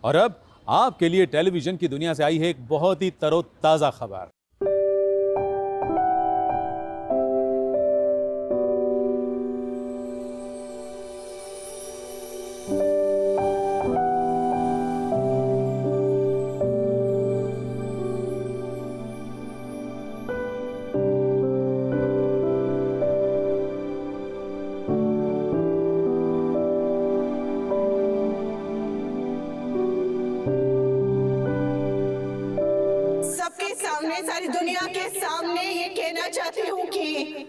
और अब आपके लिए टेलीविजन की दुनिया से आई है एक बहुत ही तरोताजा खबर। सबके सामने, सारी दुनिया के सामने ये कहना चाहती हूँ कि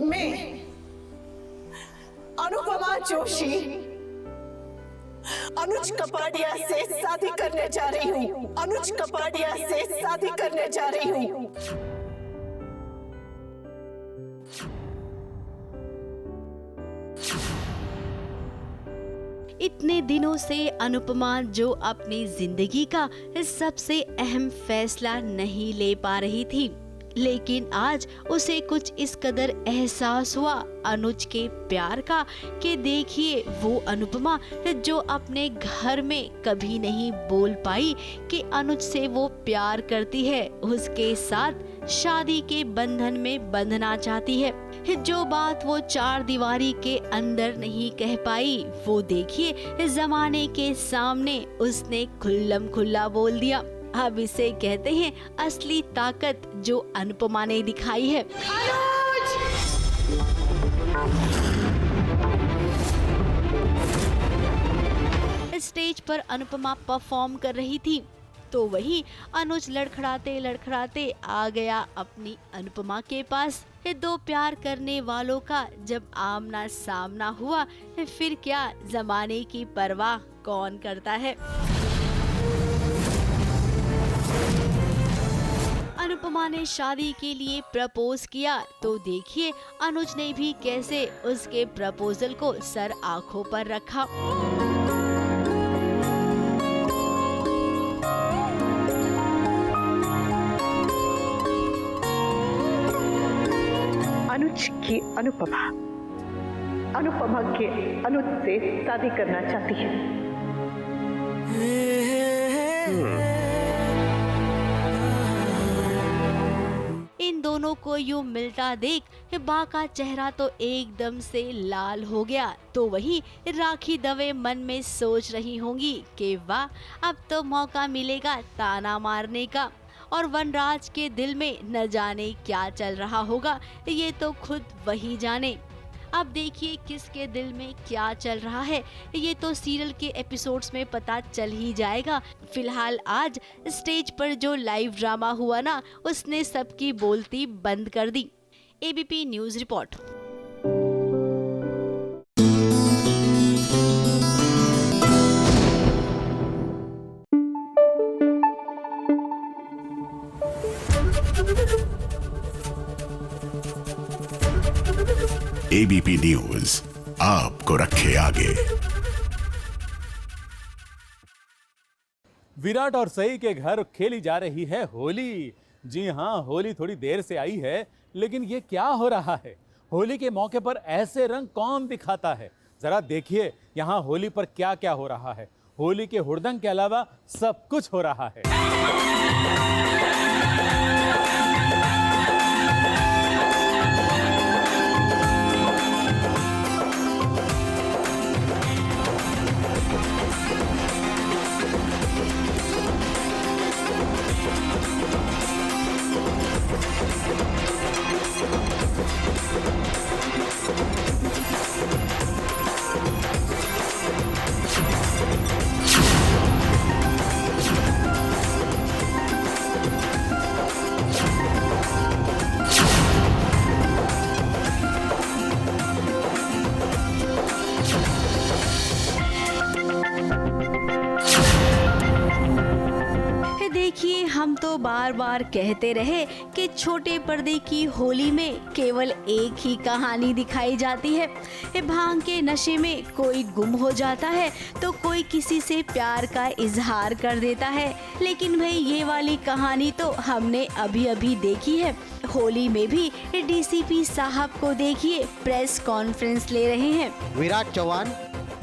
मैं अनुपमा जोशी अनुज कपाडिया से शादी करने जा रही हूँ। अनुज कपाडिया से शादी करने जा रही हूँ। इतने दिनों से अनुपमा जो अपनी जिंदगी का सबसे अहम फैसला नहीं ले पा रही थी, लेकिन आज उसे कुछ इस कदर एहसास हुआ अनुज के प्यार का कि देखिए वो अनुपमा जो अपने घर में कभी नहीं बोल पाई कि अनुज से वो प्यार करती है, उसके साथ शादी के बंधन में बंधना चाहती है। जो बात वो चार दीवारी के अंदर नहीं कह पाई, वो देखिए जमाने के सामने उसने खुल्लम खुल्ला बोल दिया। अब इसे कहते हैं असली ताकत जो अनुपमा ने दिखाई है। स्टेज पर अनुपमा परफॉर्म कर रही थी तो वही अनुज लड़खड़ाते लड़खड़ाते आ गया अपनी अनुपमा के पास। दो प्यार करने वालों का जब आमना सामना हुआ, फिर क्या जमाने की परवाह कौन करता है। अनुपमा ने शादी के लिए प्रपोज किया तो देखिए अनुज ने भी कैसे उसके प्रपोजल को सर आंखों पर रखा। अनुज की अनुपमा अनुपमा के अनुज से शादी करना चाहती है। इन दोनों को यूं मिलता देख बा का चेहरा तो एकदम से लाल हो गया। तो वही राखी दवे मन में सोच रही होंगी कि वाह अब तो मौका मिलेगा ताना मारने का। और वनराज के दिल में न जाने क्या चल रहा होगा, ये तो खुद वही जाने। अब देखिए किसके दिल में क्या चल रहा है, ये तो सीरियल के एपिसोड्स में पता चल ही जाएगा। फिलहाल आज स्टेज पर जो लाइव ड्रामा हुआ ना, उसने सबकी बोलती बंद कर दी। एबीपी न्यूज रिपोर्ट। एबीपी न्यूज आपको रखे आगे। विराट और सई के घर खेली जा रही है होली। जी हाँ, होली थोड़ी देर से आई है, लेकिन ये क्या हो रहा है? होली के मौके पर ऐसे रंग कौन दिखाता है? जरा देखिए यहाँ होली पर क्या क्या हो रहा है। होली के हुड़दंग के अलावा सब कुछ हो रहा है। देखिए हम तो बार बार कहते रहे कि छोटे पर्दे की होली में केवल एक ही कहानी दिखाई जाती है। भांग के नशे में कोई गुम हो जाता है तो कोई किसी से प्यार का इजहार कर देता है, लेकिन भाई ये वाली कहानी तो हमने अभी अभी देखी है। होली में भी डीसीपी साहब को देखिए प्रेस कॉन्फ्रेंस ले रहे हैं। विराट चौहान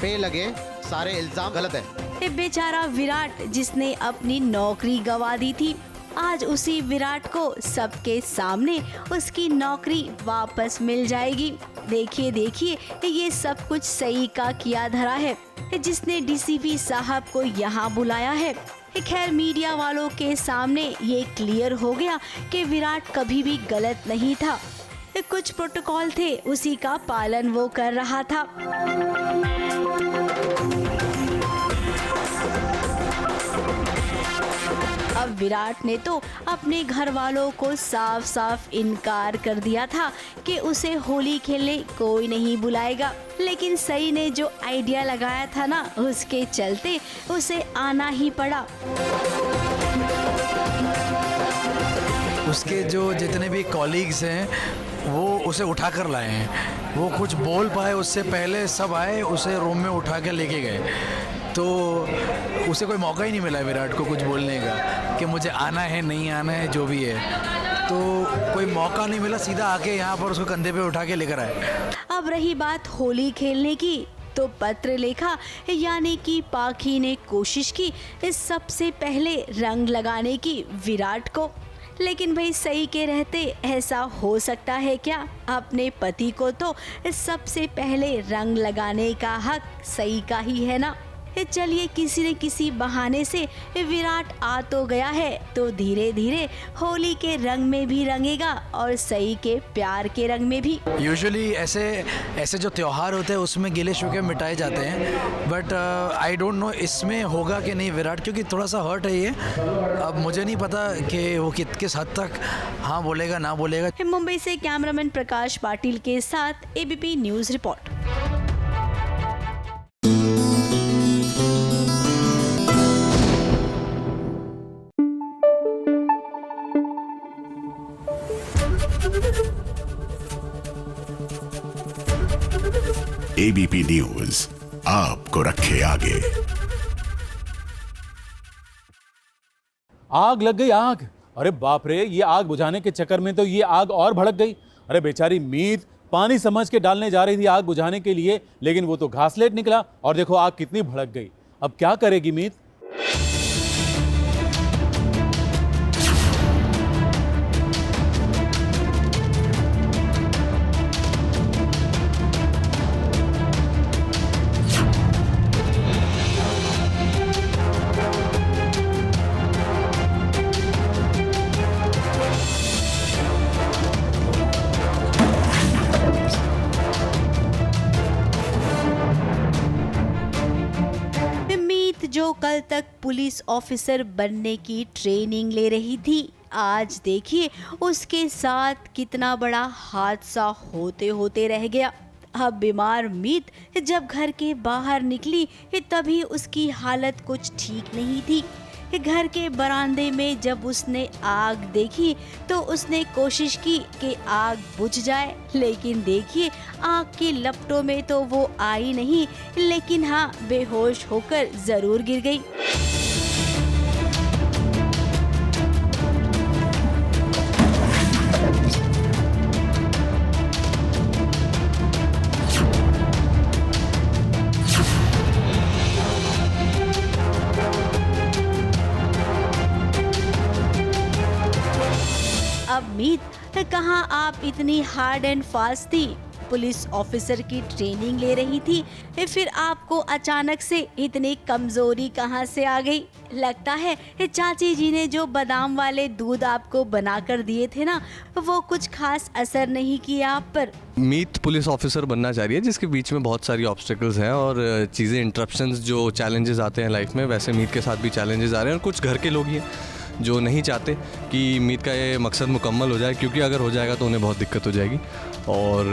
पे लगे सारे इल्जाम गलत है। ये बेचारा विराट जिसने अपनी नौकरी गंवा दी थी, आज उसी विराट को सबके सामने उसकी नौकरी वापस मिल जाएगी। देखिए देखिए, ये सब कुछ सही का किया धरा है जिसने डीसीपी साहब को यहाँ बुलाया है। खैर, मीडिया वालों के सामने ये क्लियर हो गया कि विराट कभी भी गलत नहीं था। कुछ प्रोटोकॉल थे, उसी का पालन वो कर रहा था। अब विराट ने तो अपने घर वालों को साफ साफ इनकार कर दिया था कि उसे होली खेलने कोई नहीं बुलाएगा, लेकिन सई ने जो आइडिया लगाया था ना, उसके चलते उसे आना ही पड़ा। उसके जो जितने भी कॉलीग्स हैं वो उसे उठा कर लाए हैं। वो कुछ बोल पाए उससे पहले सब आए, उसे रूम में उठा के लेके गए। तो उसे कोई मौका ही नहीं मिला विराट को कुछ बोलने का कि मुझे आना है नहीं आना है, जो भी है। तो कोई मौका नहीं मिला, सीधा आके यहाँ पर उसको कंधे पे उठा के लेकर आए। अब रही बात होली खेलने की, तो पत्र लेखा यानी कि पाखी ने कोशिश की सबसे पहले रंग लगाने की विराट को। लेकिन भाई, सही के रहते ऐसा हो सकता है क्या? अपने पति को तो सबसे पहले रंग लगाने का हक सही का ही है ना। चलिए, किसी न किसी बहाने से विराट आ तो गया है, तो धीरे धीरे होली के रंग में भी रंगेगा और सई के प्यार के रंग में भी। यूजुअली ऐसे जो त्योहार होते हैं उसमें गिले शिकवे मिटाए जाते हैं, बट आई डोंट नो इसमें होगा कि नहीं विराट, क्योंकि थोड़ा सा हर्ट है ये। अब मुझे नहीं पता कि वो किस हद तक हाँ बोलेगा ना बोलेगा। मुंबई से कैमरामैन प्रकाश पाटिल के साथ ABP news report. ABP News आपको रखे आगे। आग लग गई, आग। अरे बाप रे, ये आग बुझाने के चक्कर में तो ये आग और भड़क गई। अरे बेचारी मीत पानी समझ के डालने जा रही थी आग बुझाने के लिए, लेकिन वो तो घासलेट निकला और देखो आग कितनी भड़क गई। अब क्या करेगी मीत? जो कल तक पुलिस ऑफिसर बनने की ट्रेनिंग ले रही थी, आज देखिए उसके साथ कितना बड़ा हादसा होते होते रह गया। अब बीमार मीत जब घर के बाहर निकली तभी उसकी हालत कुछ ठीक नहीं थी। घर के बरामदे में जब उसने आग देखी तो उसने कोशिश की कि आग बुझ जाए, लेकिन देखिए आग की लपटों में तो वो आई नहीं, लेकिन हाँ बेहोश होकर जरूर गिर गई। अब मीत, कहाँ आप इतनी हार्ड एंड फास्ट थी, पुलिस ऑफिसर की ट्रेनिंग ले रही थी, फिर आपको अचानक से इतनी कमजोरी कहाँ से आ गई? लगता है चाची जी ने जो बादाम वाले दूध आपको बनाकर दिए थे ना, वो कुछ खास असर नहीं किया आप पर। मीत पुलिस ऑफिसर बनना चाह रही है, जिसके बीच में बहुत सारी ऑब्स्टिकल्स हैं और चीज़ें, इंटरप्शंस, जो चैलेंजेस आते हैं लाइफ में, वैसे मीत के साथ भी चैलेंजेस आ रहे हैं। और कुछ घर के लोग ही हैं जो नहीं चाहते कि मीत का ये मकसद मुकम्मल हो जाए, क्योंकि अगर हो जाएगा तो उन्हें बहुत दिक्कत हो जाएगी। और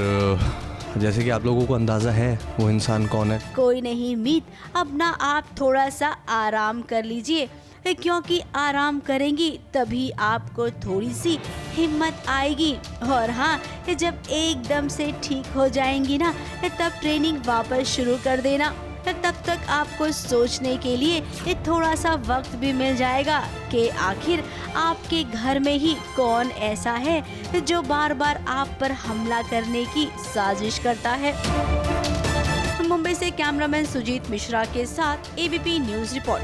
जैसे कि आप लोगों को अंदाज़ा है वो इंसान कौन है। कोई नहीं मीत, अब ना आप थोड़ा सा आराम कर लीजिए, क्योंकि आराम करेंगी तभी आपको थोड़ी सी हिम्मत आएगी। और हाँ, जब एकदम से ठीक हो जाएंगी ना, तब ट्रेनिंग वापस शुरू कर देना। तब तक आपको सोचने के लिए थोड़ा सा वक्त भी मिल जाएगा कि आखिर आपके घर में ही कौन ऐसा है जो बार बार आप पर हमला करने की साजिश करता है। मुंबई से कैमरामैन सुजीत मिश्रा के साथ एबीपी न्यूज रिपोर्ट।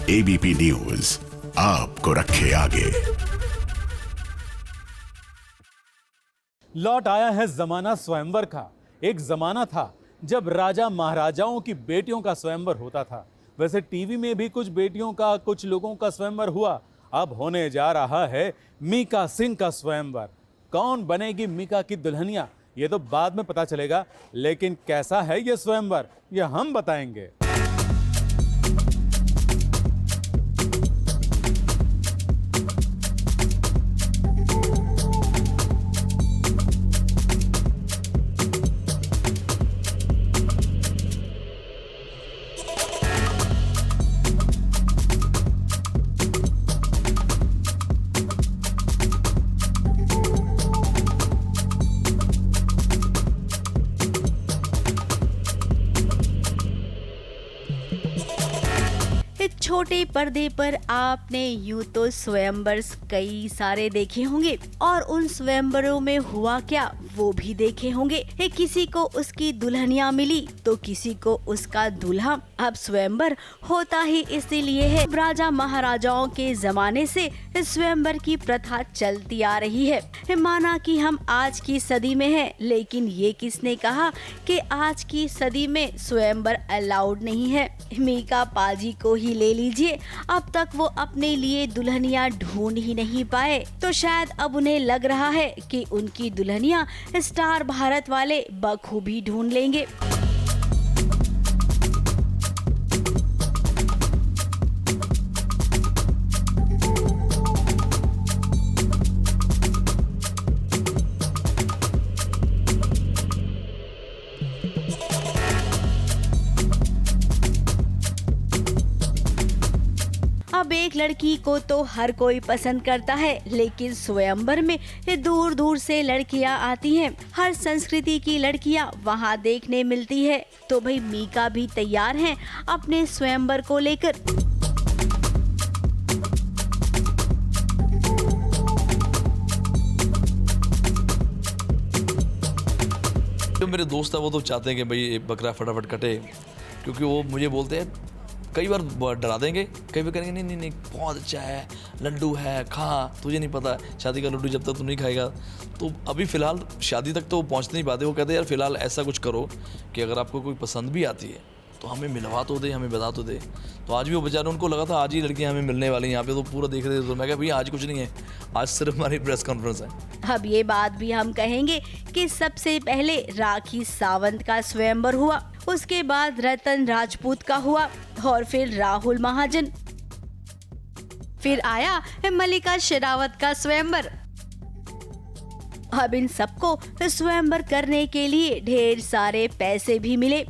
एबीपी न्यूज आपको रखे आगे। लौट आया है जमाना स्वयंवर का। एक जमाना था जब राजा महाराजाओं की बेटियों का स्वयंवर होता था। वैसे टीवी में भी कुछ बेटियों का, कुछ लोगों का स्वयंवर हुआ। अब होने जा रहा है मीका सिंह का स्वयंवर। कौन बनेगी मीका की दुल्हनिया, ये तो बाद में पता चलेगा, लेकिन कैसा है ये स्वयंवर, ये हम बताएंगे। छोटे पर्दे पर आपने यूं तो स्वयंवर कई सारे देखे होंगे और उन स्वयंवरों में हुआ क्या वो भी देखे होंगे। किसी को उसकी दुल्हनिया मिली तो किसी को उसका दूल्हा। अब स्वयंवर होता ही इसीलिए है राजा महाराजाओं के जमाने से स्वयंवर की प्रथा चलती आ रही है। माना कि हम आज की सदी में हैं, लेकिन ये किसने कहा कि आज की सदी में स्वयंवर अलाउड नहीं है। मीका पाजी को ही ले लीजिए, अब तक वो अपने लिए दुल्हनिया ढूंढ ही नहीं पाए, तो शायद अब उन्हें लग रहा है कि उनकी दुल्हनिया स्टार भारत वाले बखूबी ढूंढ लेंगे। अब एक लड़की को तो हर कोई पसंद करता है, लेकिन स्वयंवर में दूर दूर से लड़कियां आती हैं। हर संस्कृति की लड़कियां वहां देखने मिलती है। तो भाई मीका भी तैयार हैं अपने स्वयंवर को लेकर। जो मेरे दोस्त है वो तो चाहते हैं कि भाई बकरा फटाफट कटे, क्योंकि वो मुझे बोलते हैं, कई बार डरा देंगे, कई बार करेंगे नहीं नहीं नहीं बहुत अच्छा है, लड्डू है, खा, तुझे नहीं पता शादी का लड्डू जब तक तू नहीं खाएगा। तो अभी फ़िलहाल शादी तक तो वो पहुँच नहीं पाते। वो कहते हैं यार फ़िलहाल ऐसा कुछ करो कि अगर आपको कोई पसंद भी आती है तो हमें मिलवा तो दे, हमें बता तो दे। तो आज भी वो बेचारे, उनको लगा था आज ही लड़कियां हमें मिलने वाली हैं यहाँ पे, तो पूरा देख रहे थे। तो मैं कहा भैया आज कुछ नहीं है, आज सिर्फ हमारी प्रेस कॉन्फ्रेंस है। अब ये बात भी हम कहेंगे कि सबसे पहले राखी सावंत का स्वयंवर हुआ, उसके बाद रतन राजपूत का हुआ और फिर राहुल महाजन, फिर आया मल्लिका शेरावत का स्वयंवर। अब इन सबको स्वयंवर करने के लिए ढेर सारे पैसे भी मिले।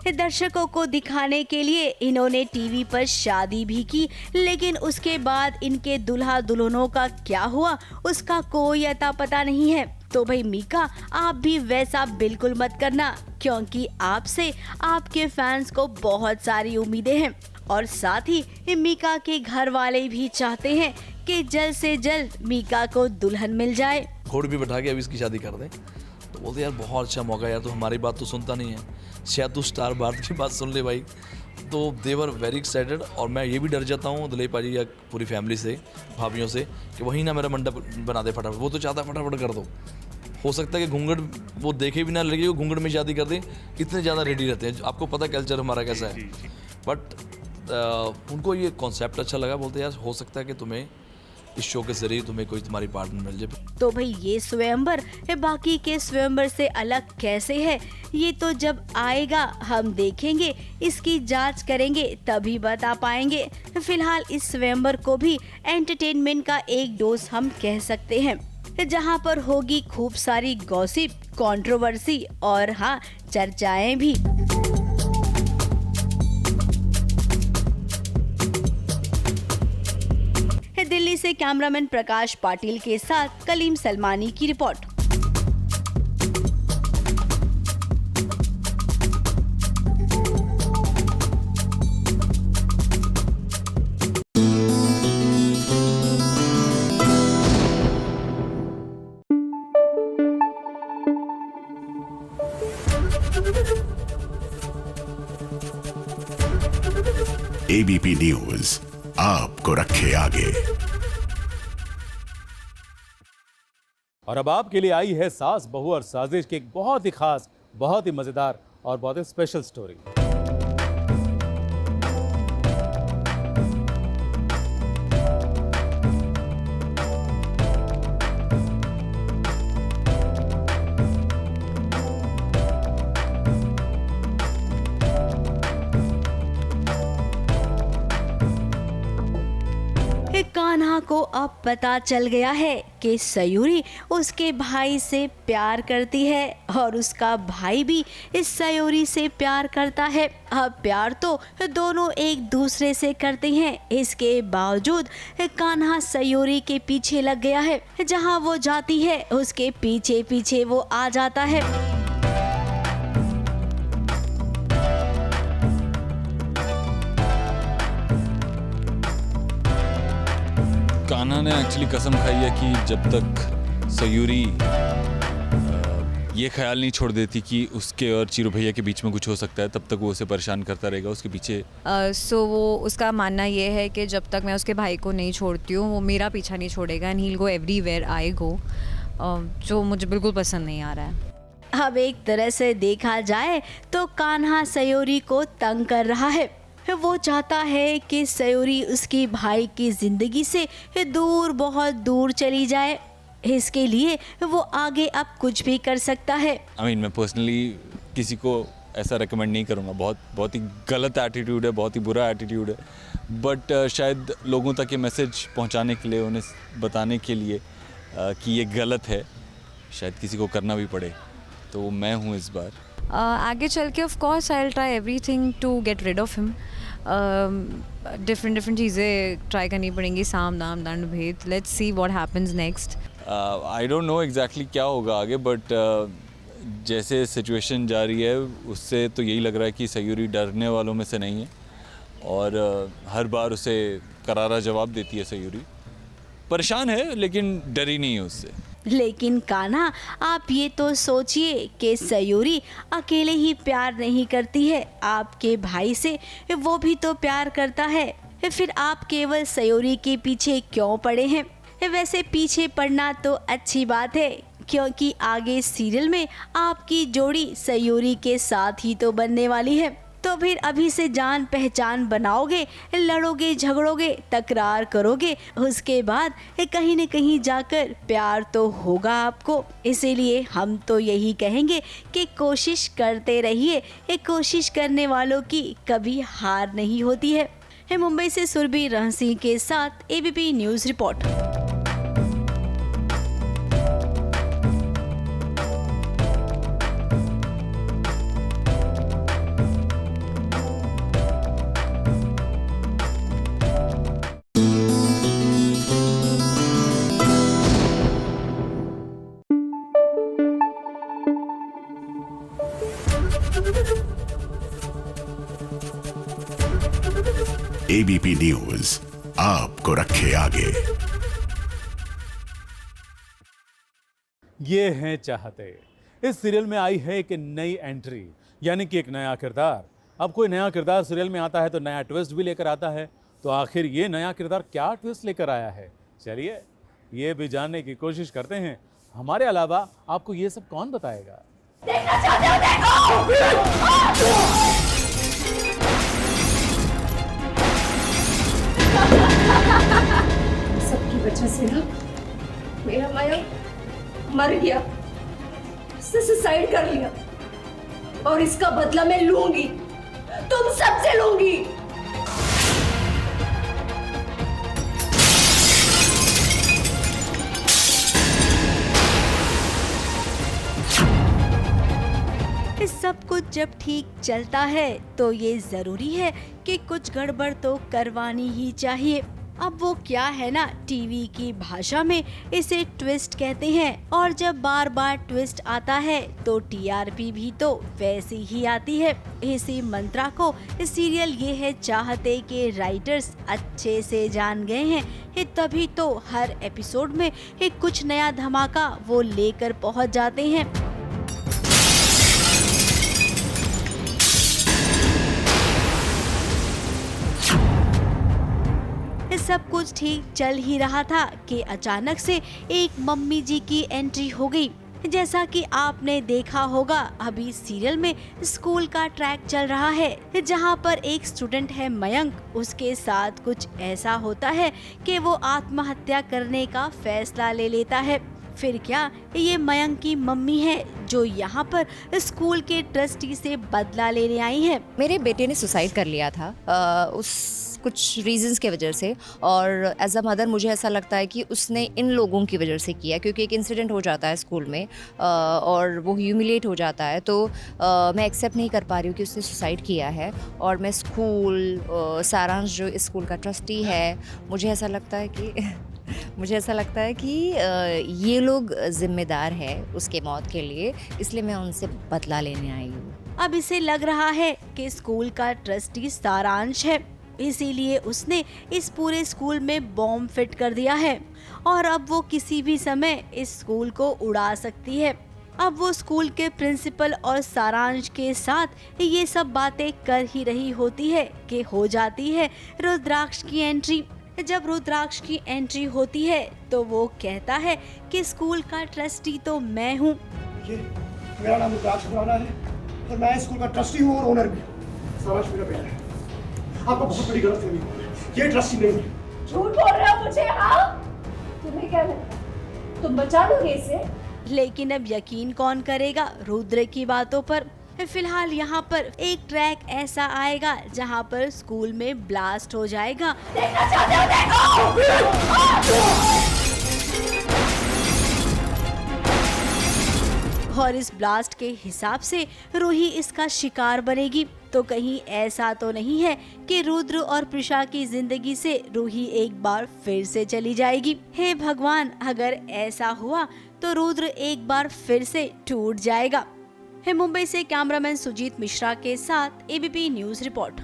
दर्शकों को दिखाने के लिए इन्होंने टीवी पर शादी भी की, लेकिन उसके बाद इनके दुल्हा दुल्हनों का क्या हुआ उसका कोई अता पता नहीं है। तो भाई मीका, आप भी वैसा बिल्कुल मत करना, क्योंकि आपसे आपके फैंस को बहुत सारी उम्मीदें हैं और साथ ही मीका के घर वाले भी चाहते हैं कि जल्द से जल्द मीका को दुल्हन मिल जाए। घोड़ भी बैठा के अभी इसकी शादी कर दें। तो बोलते यार बहुत अच्छा मौका यार, तो हमारी बात तो सुनता नहीं है, शायद तू स्टार भारत की बात सुन ले भाई। तो दे वर वेरी एक्साइटेड। और मैं ये भी डर जाता हूँ दिलीप पाजी या पूरी फैमिली से, भाभीियों से, कि वही ना मेरा मंडप बना दे फटाफट। वो तो चाहता है फटाफट कर दो। हो सकता है कि घूंघट वो देखे भी ना लगे, वो घूंघट में शादी कर दे, इतने ज़्यादा रेडी रहते हैं। आपको पता कल्चर हमारा कैसा है। बट उनको ये कॉन्सेप्ट अच्छा लगा। बोलते यार हो सकता है कि तुम्हें इस शो के जरिए तुम्हें कोई तुम्हारी पार्टनर मिल जाए। तो भाई ये स्वयंवर बाकी के स्वयंवर से अलग कैसे है, ये तो जब आएगा हम देखेंगे, इसकी जांच करेंगे तभी बता पाएंगे। फिलहाल इस स्वयंवर को भी एंटरटेनमेंट का एक डोज हम कह सकते हैं, जहां पर होगी खूब सारी गॉसिप, कंट्रोवर्सी और हाँ चर्चाएं भी। दिल्ली से कैमरामैन प्रकाश पाटिल के साथ कलीम सलमानी की रिपोर्ट। एबीपी न्यूज आपको रखे आगे। और अब आपके लिए आई है सास बहू और साजिश की एक बहुत ही खास, बहुत ही मजेदार और बहुत ही स्पेशल स्टोरी। कान्हा को अब पता चल गया है कि सयूरी उसके भाई से प्यार करती है और उसका भाई भी इस सयूरी से प्यार करता है। अब प्यार तो दोनों एक दूसरे से करते हैं, इसके बावजूद कान्हा सयूरी के पीछे लग गया है। जहां वो जाती है उसके पीछे पीछे वो आ जाता है। कान्हा ने एक्चुअली कसम खाई है कि जब तक सयूरी ये ख्याल नहीं छोड़ देती कि उसके और चीरू भैया के बीच में कुछ हो सकता है, तब तक वो उसे परेशान करता रहेगा उसके पीछे। सो वो उसका मानना ये है कि जब तक मैं उसके भाई को नहीं छोड़ती हूँ वो मेरा पीछा नहीं छोड़ेगा and he will go everywhere I go, जो मुझे बिल्कुल पसंद नहीं आ रहा है। अब एक तरह से देखा जाए तो कान्हा सयूरी को तंग कर रहा है। वो चाहता है कि सयूरी उसकी भाई की जिंदगी से दूर, बहुत दूर चली जाए। इसके लिए वो आगे अब कुछ भी कर सकता है। मैं पर्सनली किसी को ऐसा रेकमेंड नहीं करूँगा, बहुत ही गलत एटीट्यूड है, बहुत ही बुरा एटीट्यूड है। बट शायद लोगों तक ये मैसेज पहुँचाने के लिए, उन्हें बताने के लिए कि ये गलत है, शायद किसी को करना भी पड़े, तो मैं हूँ इस बार। आगे चल के of course I will try everything to get rid of him. Different चीज़ें ट्राई करनी पड़ेंगी, साम दाम दंड भेद। Let's see what happens next. I don't know exactly क्या होगा आगे, बट जैसे सिचुएशन जा रही है उससे तो यही लग रहा है कि सयूरी डरने वालों में से नहीं है और हर बार उसे करारा जवाब देती है। सयूरी परेशान है लेकिन डरी नहीं है उससे। लेकिन कान्हा, आप ये तो सोचिए कि सयूरी अकेले ही प्यार नहीं करती है, आपके भाई से वो भी तो प्यार करता है। फिर आप केवल सयूरी के पीछे क्यों पड़े हैं? वैसे पीछे पड़ना तो अच्छी बात है, क्योंकि आगे सीरियल में आपकी जोड़ी सयूरी के साथ ही तो बनने वाली है। तो फिर अभी से जान पहचान बनाओगे, लड़ोगे, झगड़ोगे, तकरार करोगे, उसके बाद कहीं न कहीं जाकर प्यार तो होगा आपको। इसीलिए हम तो यही कहेंगे कि कोशिश करते रहिए, कोशिश करने वालों की कभी हार नहीं होती है। मुंबई से सुरभि रहसिंह के साथ ABP news report. ABP News आपको रखे आगे। ये हैं चाहते। इस सीरियल में आई है एक नई एंट्री, यानी कि एक नया किरदार। अब कोई नया किरदार सीरियल में आता है तो नया ट्विस्ट भी लेकर आता है। तो आखिर ये नया किरदार क्या ट्विस्ट लेकर आया है, चलिए ये भी जानने की कोशिश करते हैं। हमारे अलावा आपको ये सब कौन बताएगा? सबकी वजह से ना मेरा माया मर गया, उसने सुसाइड कर लिया और इसका बदला मैं लूंगी, तुम सबसे लूंगी। सब कुछ जब ठीक चलता है तो ये जरूरी है कि कुछ गड़बड़ तो करवानी ही चाहिए। अब वो क्या है ना, टीवी की भाषा में इसे ट्विस्ट कहते हैं, और जब बार बार ट्विस्ट आता है तो टीआरपी भी तो वैसी ही आती है। इसी मंत्रा को सीरियल ये है चाहते के राइटर्स अच्छे से जान गए हैं, तभी तो हर एपिसोड में कुछ नया धमाका वो लेकर पहुंच जाते हैं। सब कुछ ठीक चल ही रहा था कि अचानक से एक मम्मी जी की एंट्री हो गई। जैसा कि आपने देखा होगा, अभी सीरियल में स्कूल का ट्रैक चल रहा है जहां पर एक स्टूडेंट है मयंक। उसके साथ कुछ ऐसा होता है कि वो आत्महत्या करने का फैसला ले लेता है। फिर क्या ये मयंक की मम्मी है जो यहाँ पर स्कूल के ट्रस्टी से बदला लेने आई है। मेरे बेटे ने सुसाइड कर लिया था उस कुछ रीजंस के वजह से, और एज अ मदर मुझे ऐसा लगता है कि उसने इन लोगों की वजह से किया, क्योंकि एक इंसिडेंट हो जाता है स्कूल में और वो ह्यूमिलेट हो जाता है, तो मैं एक्सेप्ट नहीं कर पा रही हूँ कि उसने सुसाइड किया है। और मैं स्कूल सारांश जो इस स्कूल का ट्रस्टी है, मुझे ऐसा लगता है कि ये लोग जिम्मेदार है उसके मौत के लिए, इसलिए मैं उनसे बदला लेने आई हूँ। अब इसे लग रहा है कि स्कूल का ट्रस्टी सारांश है, इसीलिए उसने इस पूरे स्कूल में बॉम्ब फिट कर दिया है और अब वो किसी भी समय इस स्कूल को उड़ा सकती है। अब वो स्कूल के प्रिंसिपल और सारांश के साथ ये सब बातें कर ही रही होती है कि हो जाती है रुद्राक्ष की एंट्री। जब रुद्राक्ष की एंट्री होती है तो वो कहता है कि स्कूल का ट्रस्टी तो मैं हूँ। मेरा नाम रुद्राक्ष खुराना है और मैं स्कूल का ट्रस्टी हूँ और ओनर भी। सारांश मेरा बेटा है। आपको बहुत बड़ी गलतफहमी है, ये ट्रस्टी नहीं है। झूठ बोल रहे हो मुझे? हाँ, तुम्हें क्या लगता है तुम बचा लोगे इसे? लेकिन अब यकीन कौन करेगा रुद्र की बातों पर। फिलहाल यहाँ पर एक ट्रैक ऐसा आएगा जहाँ पर स्कूल में ब्लास्ट हो जाएगा। देखना चाहते हो? देखो! और इस ब्लास्ट के हिसाब से रूही इसका शिकार बनेगी। तो कहीं ऐसा तो नहीं है कि रुद्र और प्रिशा की जिंदगी से रूही एक बार फिर से चली जाएगी? हे भगवान, अगर ऐसा हुआ तो रुद्र एक बार फिर से टूट जाएगा। है मुंबई से कैमरामैन सुजीत मिश्रा के साथ एबीपी न्यूज रिपोर्ट।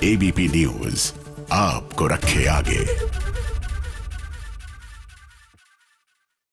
एबीपी न्यूज आपको रखे आगे।